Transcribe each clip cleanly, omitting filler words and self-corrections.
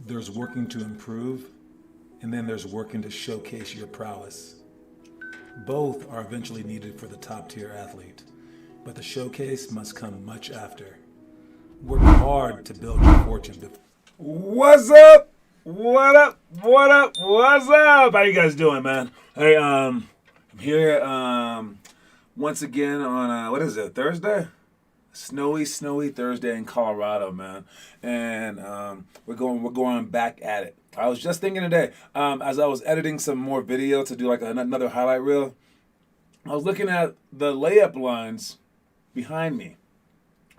There's working to improve, and then there's working to showcase your prowess. Both are eventually needed for the top-tier athlete, but the showcase must come much after. Work hard to build your fortune. What's up? What up? What up? What's up? How you guys doing, man? Hey, I'm here once again on what is it? Thursday? snowy Thursday in Colorado, man, and we're going back at it. I was just thinking today, as I was editing some more video to do like another highlight reel, I was looking at the layup lines behind me,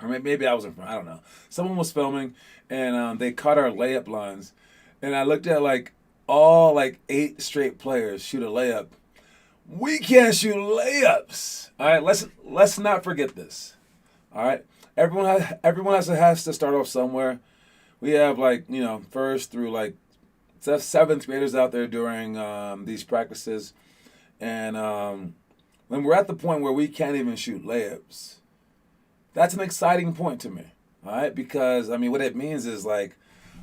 or maybe I was in front. I don't know. Someone was filming, and they caught our layup lines, and I looked at like all like 8 straight players shoot a layup. We can't shoot layups. All right, let's not forget this. All right, everyone has to start off somewhere. We have like first through like seventh graders out there during these practices, and when we're at the point where we can't even shoot layups, that's an exciting point to me. All right, because I mean, what it means is like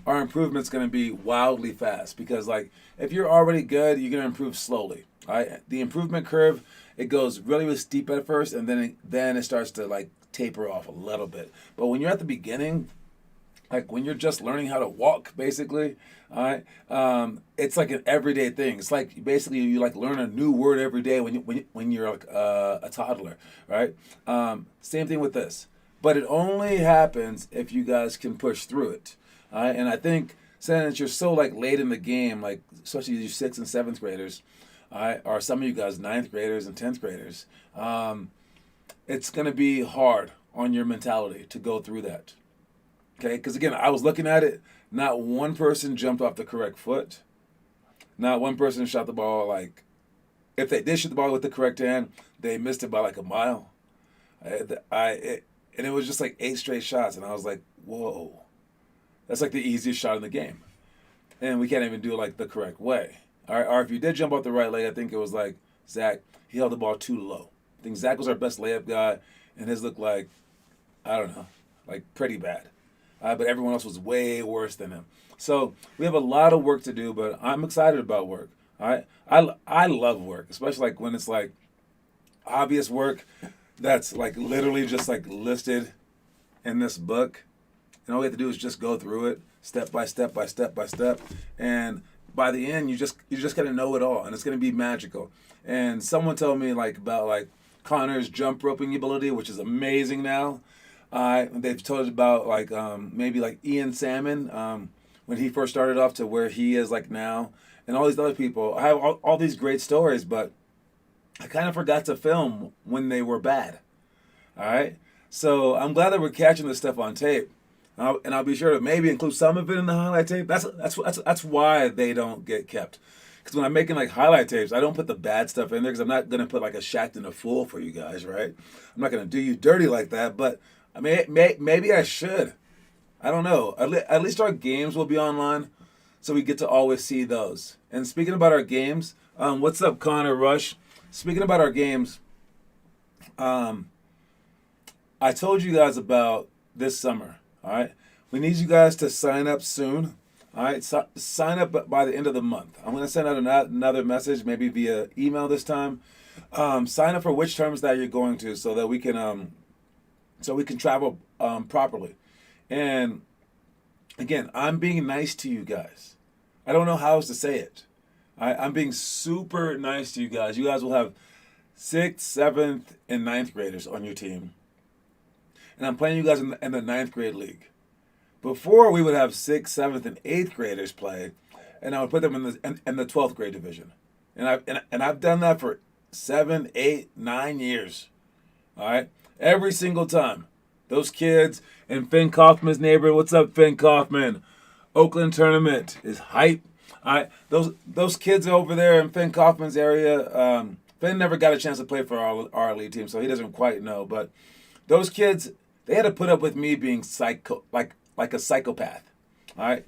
our improvement's going to be wildly fast. Because like if you're already good, you're going to improve slowly. All right, the improvement curve, it goes really steep at first, and then it starts to like taper off a little bit. But when you're at the beginning, like when you're just learning how to walk, basically, all right, it's like an everyday thing. It's like basically you like learn a new word every day when you're like a toddler, right? Same thing with this, but it only happens if you guys can push through it, all right? And I think since you're so like late in the game, like especially you 6th and 7th graders, all right, or some of you guys 9th graders and 10th graders, it's gonna be hard on your mentality to go through that. Okay, because again, I was looking at it. Not one person jumped off the correct foot. Not one person shot the ball like, if they did shoot the ball with the correct hand, they missed it by like a mile. And it was just like 8 straight shots, and I was like, whoa, that's like the easiest shot in the game, and we can't even do it like the correct way. All right, or if you did jump off the right leg, I think it was like Zach. He held the ball too low. I think Zach was our best layup guy, and his looked like, I don't know, like pretty bad. But everyone else was way worse than him. So we have a lot of work to do, but I'm excited about work. All right, I love work, especially like when it's like obvious work that's like literally just like listed in this book, and all we have to do is just go through it step by step by step by step, and by the end you just gotta know it all, and it's gonna be magical. And someone told me like about like Connor's jump roping ability, which is amazing now. They've told us about like maybe like Ian Salmon when he first started off to where he is like now, and all these other people. I have all these great stories, but I kind of forgot to film when they were bad. All right, so I'm glad that we're catching this stuff on tape, and I'll be sure to maybe include some of it in the highlight tape. That's why they don't get kept. Because when I'm making like highlight tapes, I don't put the bad stuff in there because I'm not gonna put like a Shaq and a Fool for you guys, right? I'm not gonna do you dirty like that, but. I mean, maybe I should. I don't know. At least our games will be online, so we get to always see those. And speaking about our games, what's up, Connor Rush? Speaking about our games, I told you guys about this summer. All right, we need you guys to sign up soon. All right, sign up by the end of the month. I'm gonna send out another message, maybe via email this time. Sign up for which terms that you're going to, so that we can travel properly. And again, I'm being nice to you guys. I don't know how else to say it. I'm being super nice to you guys. You guys will have 6th, 7th, and 9th graders on your team. And I'm playing you guys in the 9th grade league. Before, we would have 6th, 7th, and 8th graders play, and I would put them in the 12th grade division. And I've done that for 7, 8, 9 years. All right? Every single time. Those kids in Finn Kaufman's neighborhood. What's up, Finn Kaufman? Oakland tournament is hype. All right, those kids over there in Finn Kaufman's area. Finn never got a chance to play for our elite team, so he doesn't quite know. But those kids, they had to put up with me being like a psychopath. All right.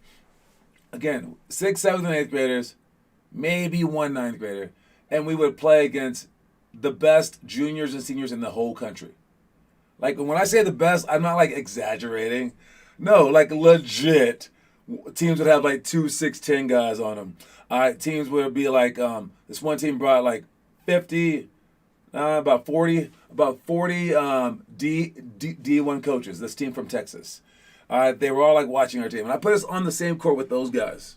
Again, 6th, 7th, and 8th graders, maybe one 9th grader, and we would play against the best juniors and seniors in the whole country. Like, when I say the best, I'm not, like, exaggerating. No, like, legit. Teams would have, like, 2 6'10" guys on them. All right, teams would be, like, this one team brought, like, 50, about 40 D1 coaches, this team from Texas. All right, they were all, like, watching our team. And I put us on the same court with those guys.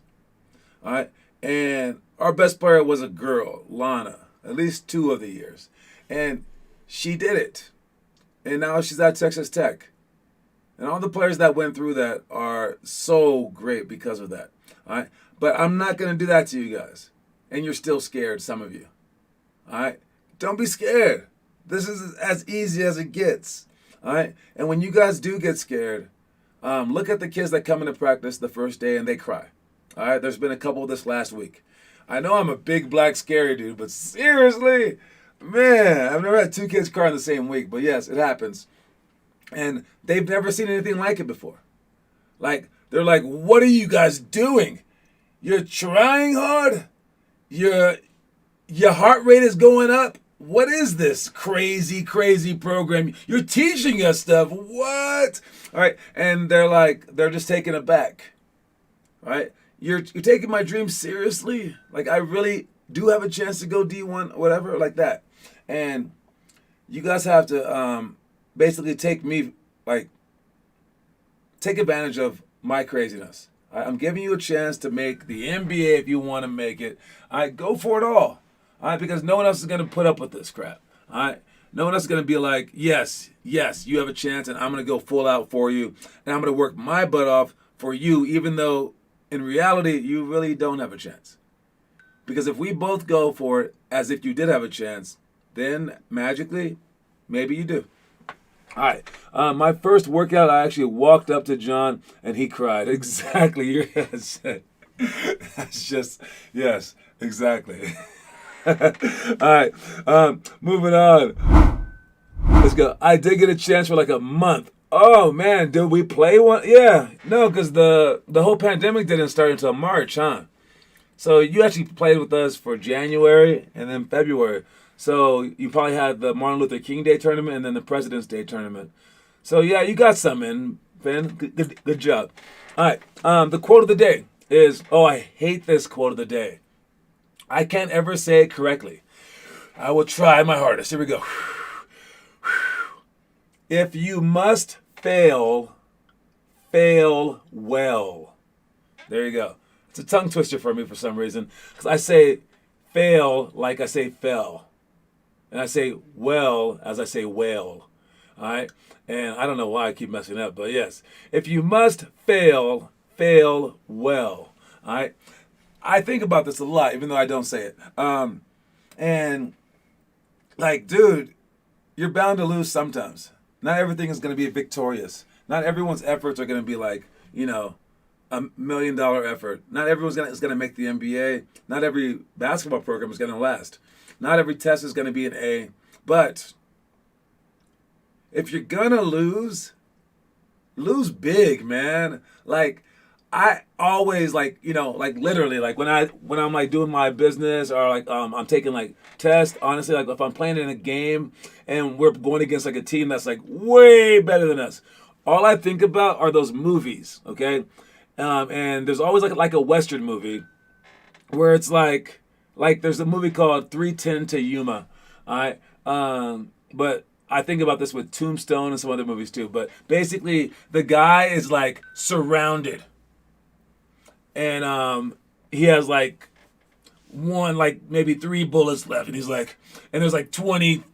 All right, and our best player was a girl, Lana, at least 2 of the years. And she did it. and now she's at Texas Tech. And all the players that went through that are so great because of that. All right? But I'm not going to do that to you guys. And you're still scared, some of you. All right? Don't be scared. This is as easy as it gets. All right? And when you guys do get scared, look at the kids that come into practice the first day and they cry. All right? There's been a couple this last week. I know I'm a big, black, scary dude, but seriously, man, I've never had two kids cry in the same week. But yes, it happens. And they've never seen anything like it before. Like, they're like, what are you guys doing? You're trying hard? Your heart rate is going up? What is this crazy, crazy program? You're teaching us stuff. What? All right. And they're just taken aback. All right. You're taking my dream seriously? Like, I really do have a chance to go D1, whatever, like that. And you guys have to basically take advantage of my craziness. I'm giving you a chance to make the NBA if you want to make it. All right, go for it all. All right, because no one else is going to put up with this crap. All right, no one else is going to be like, yes, you have a chance, and I'm going to go full out for you, and I'm going to work my butt off for you, even though in reality you really don't have a chance. Because if we both go for it as if you did have a chance, then magically, maybe you do. All right. My first workout, I actually walked up to John and he cried. Exactly. Yes. That's just, yes, exactly. All right. Moving on. Let's go. I did get a chance for like a month. Oh, man. Did we play one? Yeah. No, because the whole pandemic didn't start until March, huh? So you actually played with us for January and then February. So you probably had the Martin Luther King Day tournament and then the President's Day tournament. So yeah, you got some in, Ben. Good job. All right. The quote of the day is, I hate this quote of the day. I can't ever say it correctly. I will try my hardest. Here we go. If you must fail, fail well. There you go. It's a tongue twister for me for some reason. Because I say fail like I say fell. And I say well as I say whale. All right? And I don't know why I keep messing up, but yes. If you must fail, fail well. All right? I think about this a lot, even though I don't say it. And, like, dude, you're bound to lose sometimes. Not everything is going to be victorious. Not everyone's efforts are going to be like, $1 million effort. Not everyone's is going to make the NBA. Not every basketball program is going to last. Not every test is going to be an A. But if you're going to lose big, man. Like, I always literally, like when I'm like doing my business or like I'm taking like tests, honestly, like if I'm playing in a game and we're going against like a team that's like way better than us, all I think about are those movies, okay? And there's always like a Western movie where it's like there's a movie called 3:10 to Yuma, all right? But I think about this with Tombstone and some other movies too. But basically, the guy is like surrounded, and he has like maybe 3 bullets left, and he's like, and there's like 20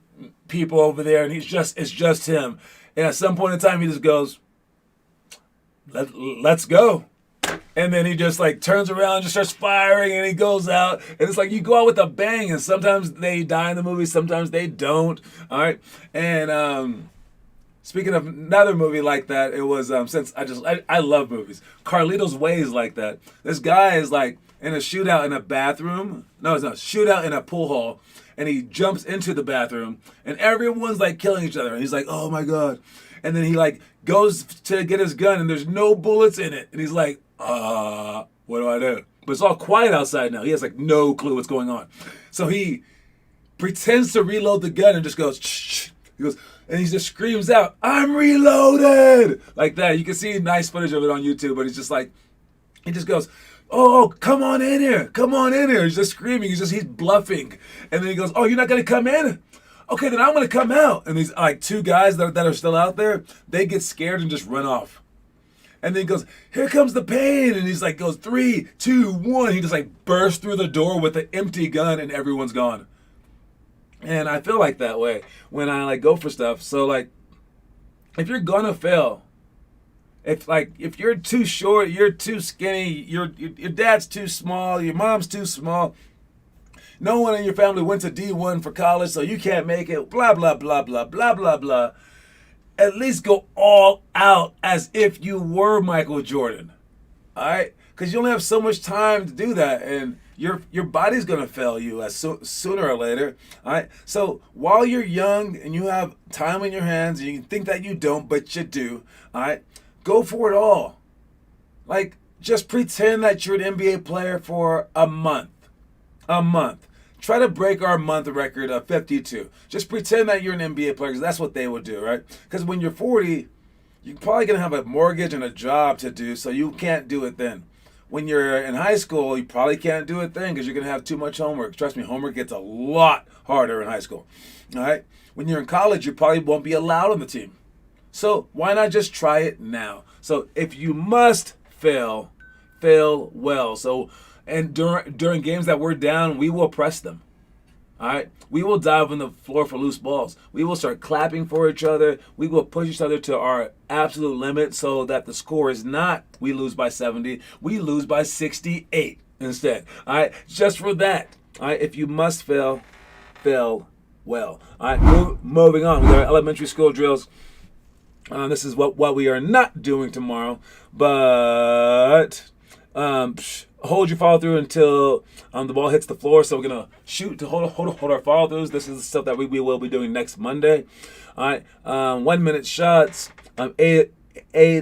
people over there, and it's just him. And at some point in time, he just goes, let's go. And then he just like turns around, just starts firing, and he goes out. And it's like you go out with a bang, and sometimes they die in the movie, sometimes they don't. All right. And speaking of another movie like that, it was since I love movies. Carlito's Way is like that. This guy is like in a shootout in a bathroom. No, it's not. Shootout in a pool hall. And he jumps into the bathroom, and everyone's like killing each other. And he's like, oh my God. And then he like goes to get his gun, and there's no bullets in it. And he's like, what do I do? But it's all quiet outside now. He has like no clue what's going on. So he pretends to reload the gun and just goes, shh. He goes, and he just screams out, I'm reloaded! Like that. You can see nice footage of it on YouTube, but he's just like, he just goes, oh, come on in here. Come on in here. He's just screaming. He's bluffing. And then he goes, oh, you're not going to come in? Okay, then I'm going to come out. And these like 2 guys that are still out there, they get scared and just run off. And then he goes, here comes the pain. And he's like, goes 3, 2, 1. He just like bursts through the door with an empty gun and everyone's gone. And I feel like that way when I like go for stuff. So like if you're gonna fail, if you're too short, you're too skinny, your dad's too small, your mom's too small, no one in your family went to D1 for college, so you can't make it, blah, blah, blah, blah, blah, blah, blah. At least go all out as if you were Michael Jordan. All right? Because you only have so much time to do that, and your body's going to fail you sooner or later. All right? So while you're young and you have time in your hands, and you think that you don't, but you do, all right? Go for it all. Like, just pretend that you're an NBA player for a month. A month. Try to break our month record of 52. Just pretend that you're an NBA player, because that's what they would do, right? Because when you're 40, you're probably going to have a mortgage and a job to do, so you can't do it then. When you're in high school, you probably can't do it then because you're going to have too much homework. Trust me, homework gets a lot harder in high school. All right? When you're in college, you probably won't be allowed on the team. So why not just try it now? So if you must fail, fail well. So and during games that we're down, we will press them. All right? We will dive on the floor for loose balls. We will start clapping for each other. We will push each other to our absolute limit so that the score is not we lose by 70. We lose by 68 instead. All right? Just for that. All right? If you must fail, fail well. All right? Moving on with our elementary school drills. This is what we are not doing tomorrow, but hold your follow through until the ball hits the floor. So we're gonna shoot to hold our follow throughs. This is the stuff that we will be doing next Monday. All right, 1 minute shots, 8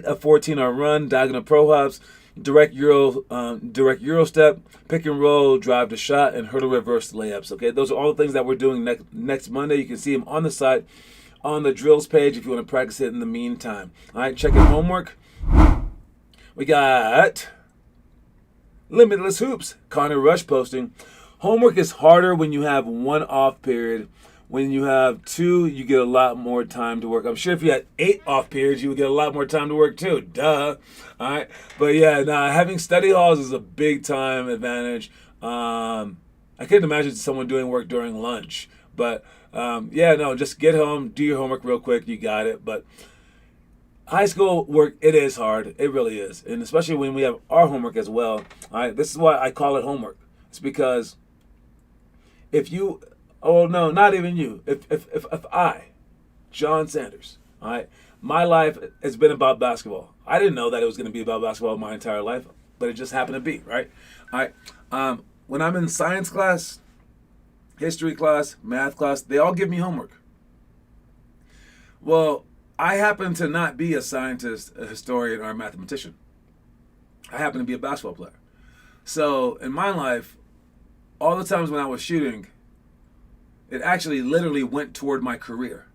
of 14 are run, diagonal pro hops, direct euro step, pick and roll, drive to shot, and hurdle reverse layups. Okay, those are all the things that we're doing next Monday. You can see them on the site, on the drills page if you want to practice it in the meantime. All right, check your homework. We got Limitless Hoops, Connor Rush posting. Homework is harder when you have one off period. When you have two, you get a lot more time to work. I'm sure if you had 8 off periods, you would get a lot more time to work too. Duh. All right. But yeah, having study halls is a big time advantage. I couldn't imagine someone doing work during lunch. But just get home, do your homework real quick. You got it. But high school work, it is hard. It really is. And especially when we have our homework as well. All right, this is why I call it homework. It's because not even you. If I, John Sanders, all right, my life has been about basketball. I didn't know that it was going to be about basketball my entire life, but it just happened to be, right? All right, when I'm in science class, history class, math class, they all give me homework. Well, I happen to not be a scientist, a historian, or a mathematician. I happen to be a basketball player. So in my life, all the times when I was shooting, it actually literally went toward my career.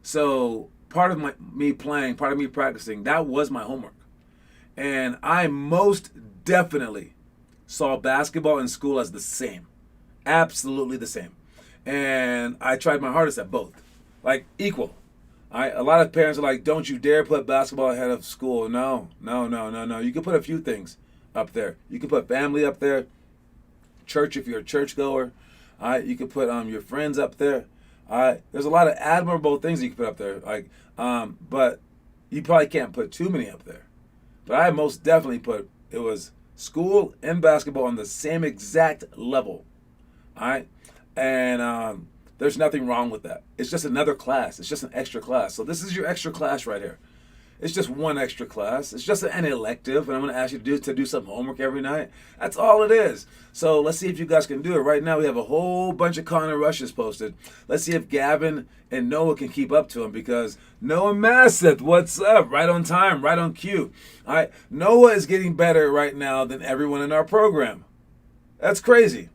So part of me playing, part of me practicing, that was my homework. And I most definitely saw basketball in school as the same. Absolutely the same. And I tried my hardest at both. Like equal. A lot of parents are like, don't you dare put basketball ahead of school. No. You can put a few things up there. You can put family up there. Church if you're a churchgoer. You can put your friends up there. There's a lot of admirable things you can put up there. But you probably can't put too many up there. But I most definitely put, it was school and basketball on the same exact level. All right? And there's nothing wrong with that. It's just another class. It's just an extra class. So this is your extra class right here. It's just one extra class. It's just an elective, and I'm going to ask you to do some homework every night. That's all it is. So let's see if you guys can do it. Right now we have a whole bunch of Connor rushes posted. Let's see if Gavin and Noah can keep up to him, because Noah Masseth, what's up? Right on time, right on cue. All right, Noah is getting better right now than everyone in our program. That's crazy.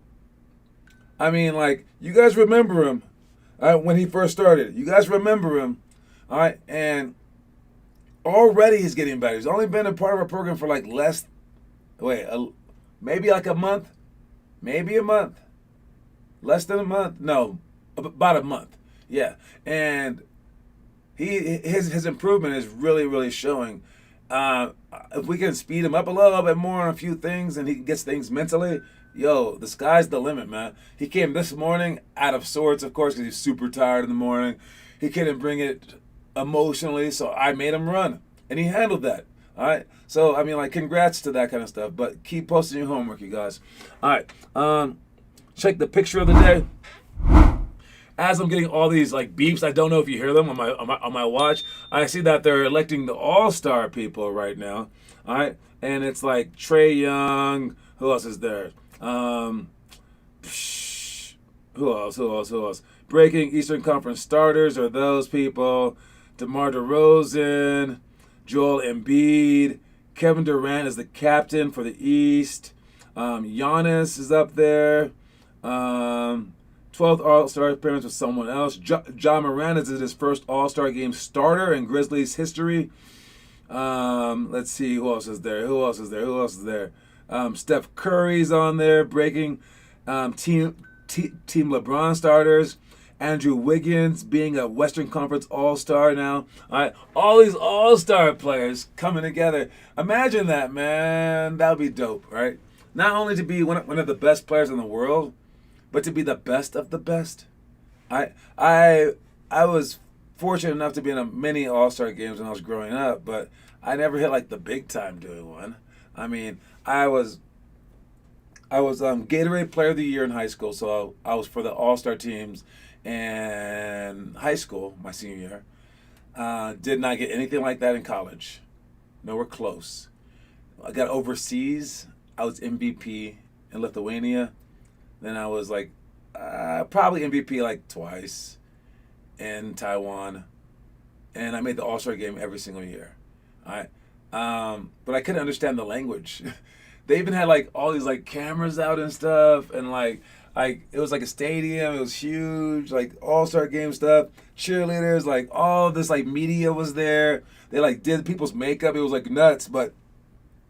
I mean, you guys remember him when he first started. You guys remember him, all right? And already he's getting better. He's only been a part of our program for maybe a month. Maybe a month. Less than a month. No, about a month. Yeah. And his improvement is really, really showing. If we can speed him up a little bit more on a few things and he gets things mentally, the sky's the limit, man. He came this morning out of sorts, of course, because he's super tired in the morning. He couldn't bring it emotionally, so I made him run, and he handled that. All right. So I mean, like, congrats to that kind of stuff. But keep posting your homework, you guys. All right. Check the picture of the day. As I'm getting all these like beeps, I don't know if you hear them on my watch. I see that they're electing the All-Star people right now. All right, and it's like Trey Young. Who else is there? Who else? Breaking Eastern Conference starters are those people. DeMar DeRozan, Joel Embiid, Kevin Durant is the captain for the East. Giannis is up there. 12th All-Star appearance with someone else. John Moran is his first All-Star game starter in Grizzlies history. Let's see, who else is there? Steph Curry's on there, breaking Team LeBron starters. Andrew Wiggins being a Western Conference All-Star now. All right, all these All-Star players coming together. Imagine that, man. That would be dope, right? Not only to be one of the best players in the world, but to be the best of the best. I was fortunate enough to be in many All-Star games when I was growing up, but I never hit like the big time doing one. I mean, I was Gatorade Player of the Year in high school, so I was for the All-Star teams in high school, my senior year. Did not get anything like that in college. Nowhere close. I got overseas. I was MVP in Lithuania. Then I was like probably MVP like twice in Taiwan. And I made the All-Star game every single year. All right. But I couldn't understand the language. They even had like all these like cameras out and stuff, and like it was like a stadium. It was huge, like All-Star game stuff. Cheerleaders, like all this like media was there. They like did people's makeup. It was like nuts, but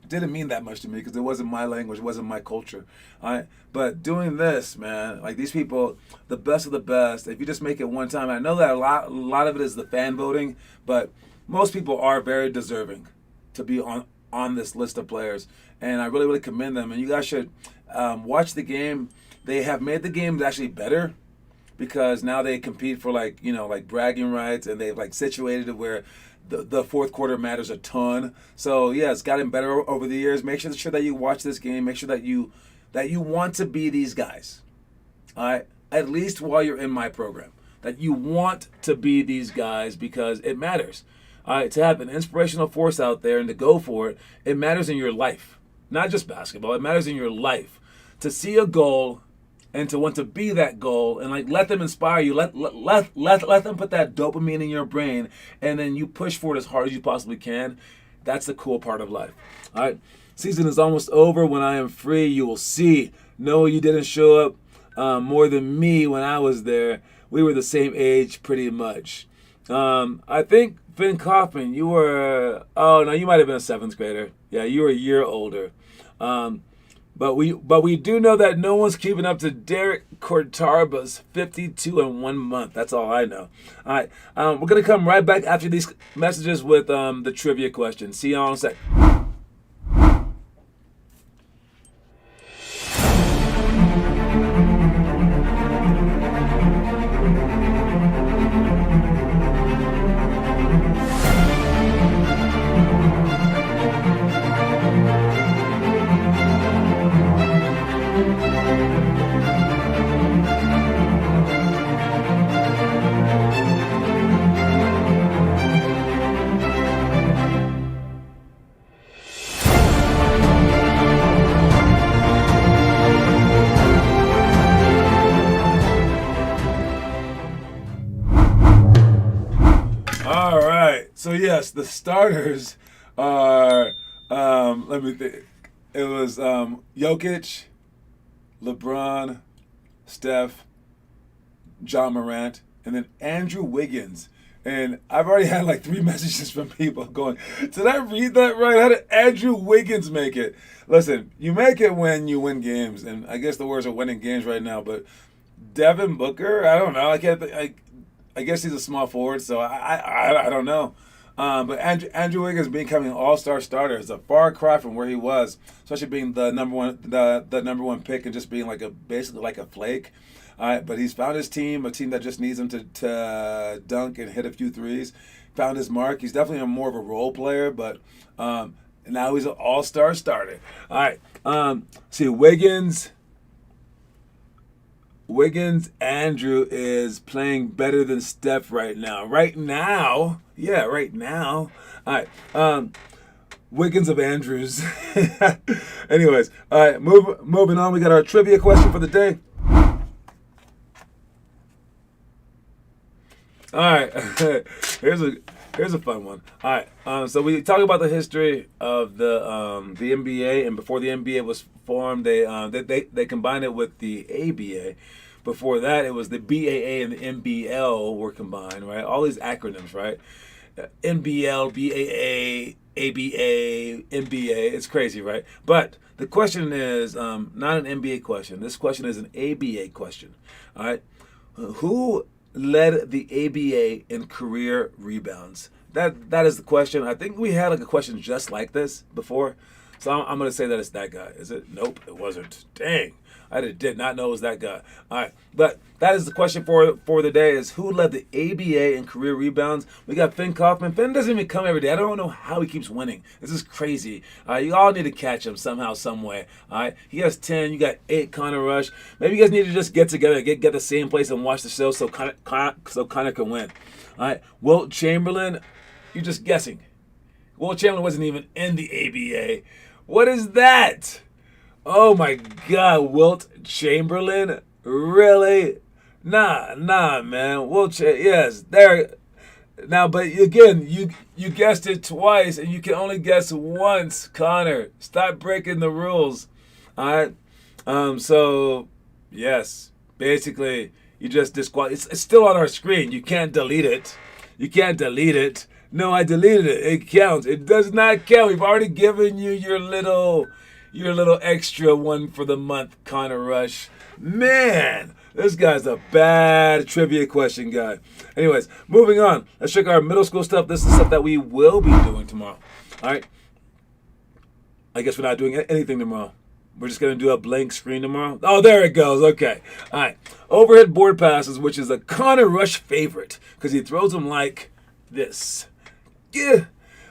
didn't mean that much to me because it wasn't my language, it wasn't my culture. All right, but doing this, man, like these people, the best of the best. If you just make it one time, I know that a lot of it is the fan voting, but most people are very deserving to be on this list of players, and I really commend them. And you guys should watch the game. They have made the games actually better because now they compete for like bragging rights, and they've like situated it where the fourth quarter matters a ton. So yeah, it's gotten better over the years. Make sure that you watch this game. Make sure that you want to be these guys. All right, at least while you're in my program, that you want to be these guys because it matters. All right, to have an inspirational force out there and to go for it, it matters in your life, not just basketball. It matters in your life to see a goal and to want to be that goal, and like let them inspire you. Let them put that dopamine in your brain, and then you push for it as hard as you possibly can. That's the cool part of life. All right, season is almost over. When I am free, you will see. No, you didn't show up more than me when I was there. We were the same age, pretty much. I think Finn Kaufman, you were. Oh no, you might have been a seventh grader. Yeah, you were a year older. But we do know that no one's keeping up to Derek Cortarba's 52 in 1 month. That's all I know. All right, we're gonna come right back after these messages with the trivia question. See y'all in a sec. All right. So yes, the starters are. Let me think. It was Jokic, LeBron, Steph, John Morant, and then Andrew Wiggins. And I've already had like 3 messages from people going, did I read that right? How did Andrew Wiggins make it? Listen, you make it when you win games, and I guess the words are winning games right now. But Devin Booker, I don't know. I can't. I guess he's a small forward, so I don't know. But Andrew Wiggins becoming an all-star starter is a far cry from where he was, especially being the number one pick and just being basically like a flake. All right, but he's found his team, a team that just needs him to dunk and hit a few threes. found his mark. He's definitely more of a role player, but now he's an all-star starter. All right. See, Wiggins Andrew is playing better than Steph right now. Right now. Yeah, right now. All right. Wiggins of Andrews. Anyways, all right, moving on. We got our trivia question for the day. All right, here's a fun one. All right, so we talk about the history of the NBA, and before the NBA was formed, they combined it with the ABA. Before that, it was the BAA and the NBL were combined, right? All these acronyms, right? NBL, BAA, ABA, NBA. It's crazy, right? But the question is not an NBA question. This question is an ABA question. All right, who led the ABA in career rebounds? That is the question. I think we had like a question just like this before, so I'm going to say that it's that guy. Is it? Nope, it wasn't. Dang. I did not know it was that guy. All right, but that is the question for the day: is who led the ABA in career rebounds? We got Finn Kaufman. Finn doesn't even come every day. I don't know how he keeps winning. This is crazy. You all need to catch him somehow, some way. All right, he has 10. You got 8. Connor Rush. Maybe you guys need to just get together, get the same place, and watch the show so Connor can win. All right, Wilt Chamberlain. You're just guessing. Wilt Chamberlain wasn't even in the ABA. What is that? Oh my God, Wilt Chamberlain? Really? Nah, man. Yes, there. Now, but again, you guessed it twice, and you can only guess once, Connor. Stop breaking the rules. All right. So yes, basically, you just disqualified. It's still on our screen. You can't delete it. No, I deleted it. It counts. It does not count. We've already given you your little extra one for the month, Connor Rush. Man, this guy's a bad trivia question guy. Anyways, moving on. Let's check our middle school stuff. This is stuff that we will be doing tomorrow. All right. I guess we're not doing anything tomorrow. We're just going to do a blank screen tomorrow. Oh, there it goes. Okay. All right. Overhead board passes, which is a Connor Rush favorite because he throws them like this. Yeah.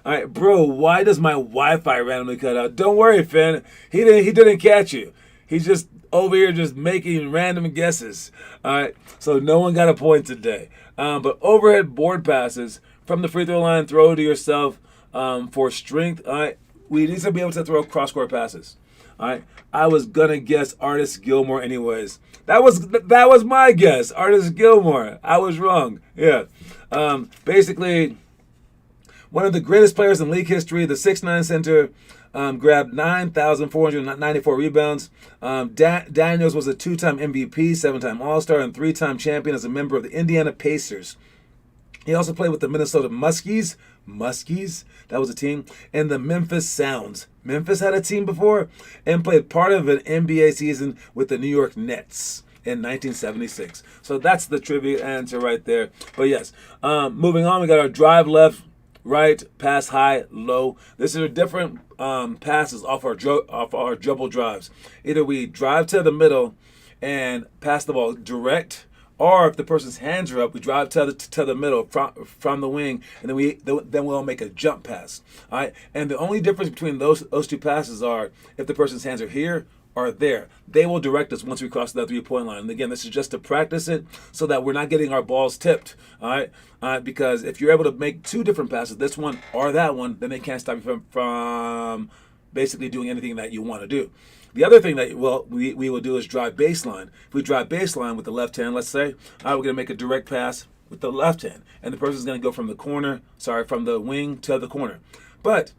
All right, bro, why does my Wi-Fi randomly cut out? Don't worry, Finn. He didn't catch you. He's just over here just making random guesses. All right, so no one got a point today. But overhead board passes from the free throw line, throw to yourself for strength. All right, we need to be able to throw cross-court passes. All right, I was gonna guess Artis Gilmore anyways. That was my guess, Artis Gilmore. I was wrong. Yeah, basically. One of the greatest players in league history, the 6'9" center, grabbed 9,494 rebounds. Daniels was a 2-time MVP, 7-time All-Star, and 3-time champion as a member of the Indiana Pacers. He also played with the Minnesota Muskies, that was a team, and the Memphis Sounds. Memphis had a team before and played part of an NBA season with the New York Nets in 1976. So that's the trivia answer right there. But yes, moving on, we got our drive left, right, pass high, low. This is different passes off our dribble drives. Either we drive to the middle and pass the ball direct, or if the person's hands are up, we drive to the middle from the wing, and then we'll make a jump pass. All right, and the only difference between those two passes are if the person's hands are here or there. They will direct us once we cross that 3-point line. And again, this is just to practice it so that we're not getting our balls tipped. All right, because if you're able to make 2 different passes, this one or that one, then they can't stop you from basically doing anything that you want to do. The other thing that we will do is drive baseline. If we drive baseline with the left hand, let's say, all right, we're going to make a direct pass with the left hand, and the person's going to go from the wing to the corner. But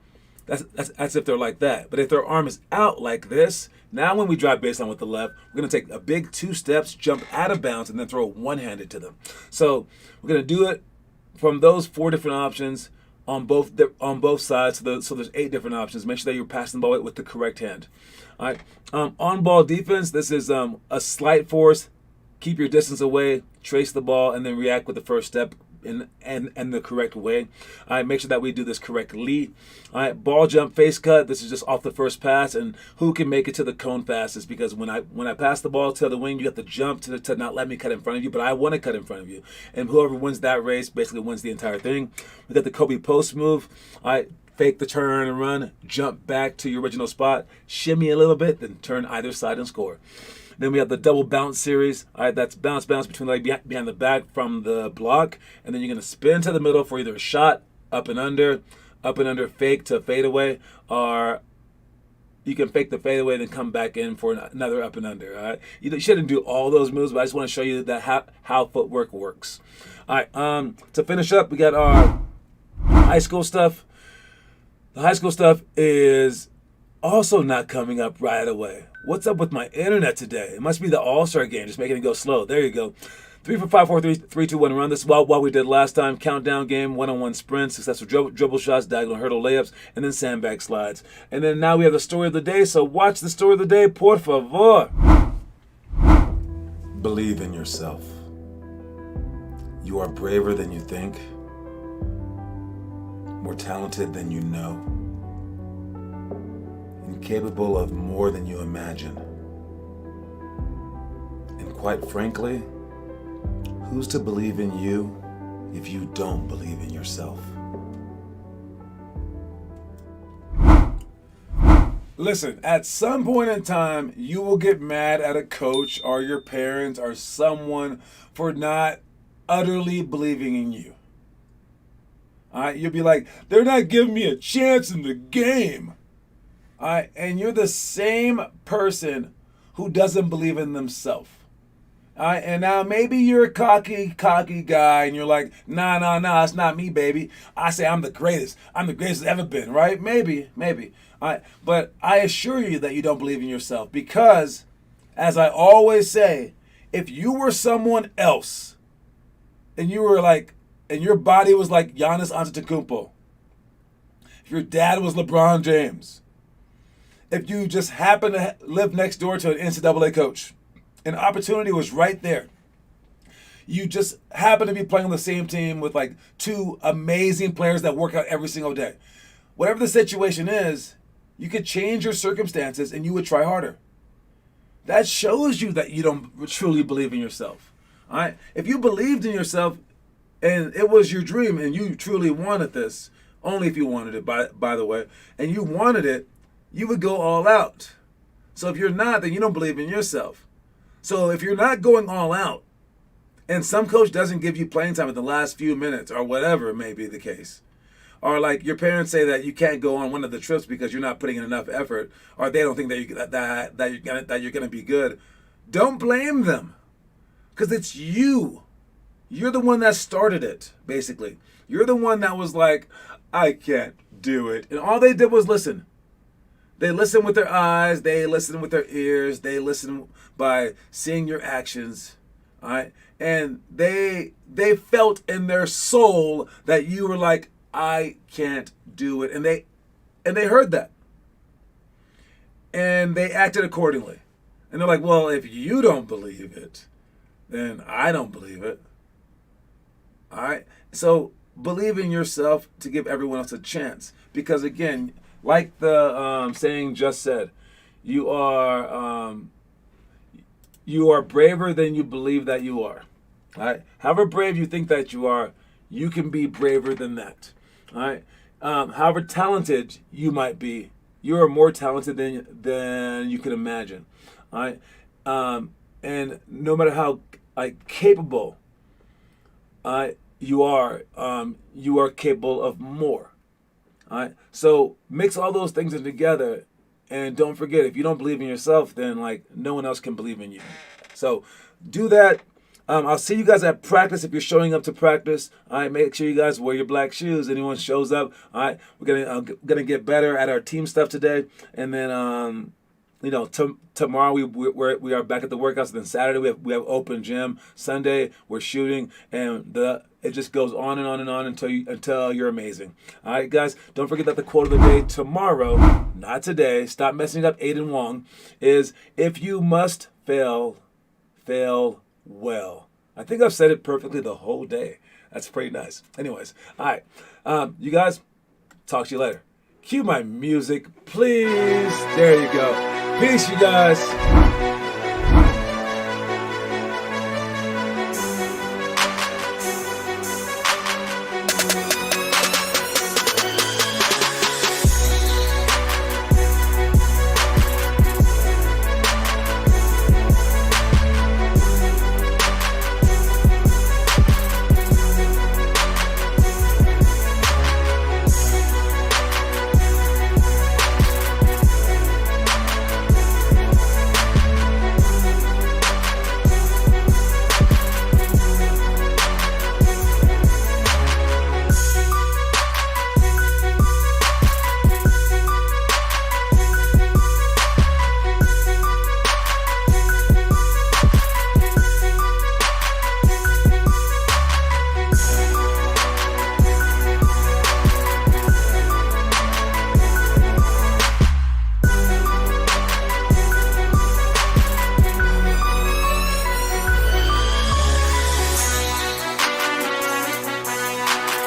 that's if they're like that. But if their arm is out like this, now when we drive baseline with the left, we're going to take a big 2 steps, jump out of bounds, and then throw one-handed to them. So we're going to do it from those 4 different options on both sides. So there's 8 different options. Make sure that you're passing the ball with the correct hand. All right. On-ball defense, this is a slight force. Keep your distance away, trace the ball, and then react with the first step. and the correct way. All right, make sure that we do this correctly. All right, ball jump, face cut. This is just off the first pass, and who can make it to the cone fastest? Because when I pass the ball to the wing, you have to jump to not let me cut in front of you, but I want to cut in front of you. And whoever wins that race basically wins the entire thing. We got the Kobe post move. All right, fake the turn and run, jump back to your original spot, shimmy a little bit, then turn either side and score. Then we have the double bounce series. All right, that's bounce between the leg behind the back from the block, and then you're gonna spin to the middle for either a shot, up and under, fake to fade away, or you can fake the fadeaway then come back in for another up and under. All right, you shouldn't do all those moves, but I just want to show you that how footwork works. All right, to finish up, we got our high school stuff. The high school stuff is also not coming up right away. What's up with my internet today? It must be the All-Star game, just making it go slow. There you go. 3 for 5, 4, 3, 2, 1 run. This is what we did last time. Countdown game, one-on-one sprints, successful dribble shots, diagonal hurdle layups, and then sandbag slides. And then now we have the story of the day, so watch the story of the day, por favor. Believe in yourself. You are braver than you think, more talented than you know, and capable of more than you imagine. And quite frankly, who's to believe in you if you don't believe in yourself? Listen, at some point in time, you will get mad at a coach or your parents or someone for not utterly believing in you. All right, you'll be like, they're not giving me a chance in the game. All right, and you're the same person who doesn't believe in themselves. All right, and now maybe you're a cocky guy, and you're like, nah, it's not me, baby. I say I'm the greatest. I'm the greatest ever been, right? Maybe. All right, but I assure you that you don't believe in yourself because, as I always say, if you were someone else, and you were like, and your body was like Giannis Antetokounmpo, if your dad was LeBron James, if you just happened to live next door to an NCAA coach, an opportunity was right there. You just happen to be playing on the same team with like two amazing players that work out every single day. Whatever the situation is, you could change your circumstances and you would try harder. That shows you that you don't truly believe in yourself. All right? If you believed in yourself and it was your dream and you truly wanted this, only if you wanted it, by the way, and you wanted it, you would go all out. So if you're not, then you don't believe in yourself. So if you're not going all out, and some coach doesn't give you playing time at the last few minutes or whatever may be the case, or like your parents say that you can't go on one of the trips because you're not putting in enough effort, or they don't think that you're gonna be good, don't blame them, because it's you. You're the one that started it, basically. You're the one that was like, I can't do it, and all they did was listen. They listen with their eyes, they listen with their ears, they listen by seeing your actions, all right? And they felt in their soul that you were like, I can't do it. And they heard that. And they acted accordingly. And they're like, well, if you don't believe it, then I don't believe it. All right? So believe in yourself to give everyone else a chance. Because again, like the saying just said, you are braver than you believe that you are. All right. However brave you think that you are, you can be braver than that. All right. However talented you might be, you are more talented than you can imagine. All right. And no matter how capable you are capable of more. All right. So mix all those things in together, and don't forget, if you don't believe in yourself, then like no one else can believe in you. So do that. I'll see you guys at practice if you're showing up to practice. All right, make sure you guys wear your black shoes. Anyone shows up, all right, we're gonna get better at our team stuff today, and then tomorrow we are back at the workouts. And then Saturday we have open gym. Sunday we're shooting, and it just goes on and on and on until you're amazing. All right, guys, don't forget that the quote of the day tomorrow, not today. Stop messing it up, Aiden Wong. Is if you must fail well. I think I've said it perfectly the whole day. That's pretty nice. Anyways, all right. You guys, talk to you later. Cue my music, please. There you go. Peace, you guys.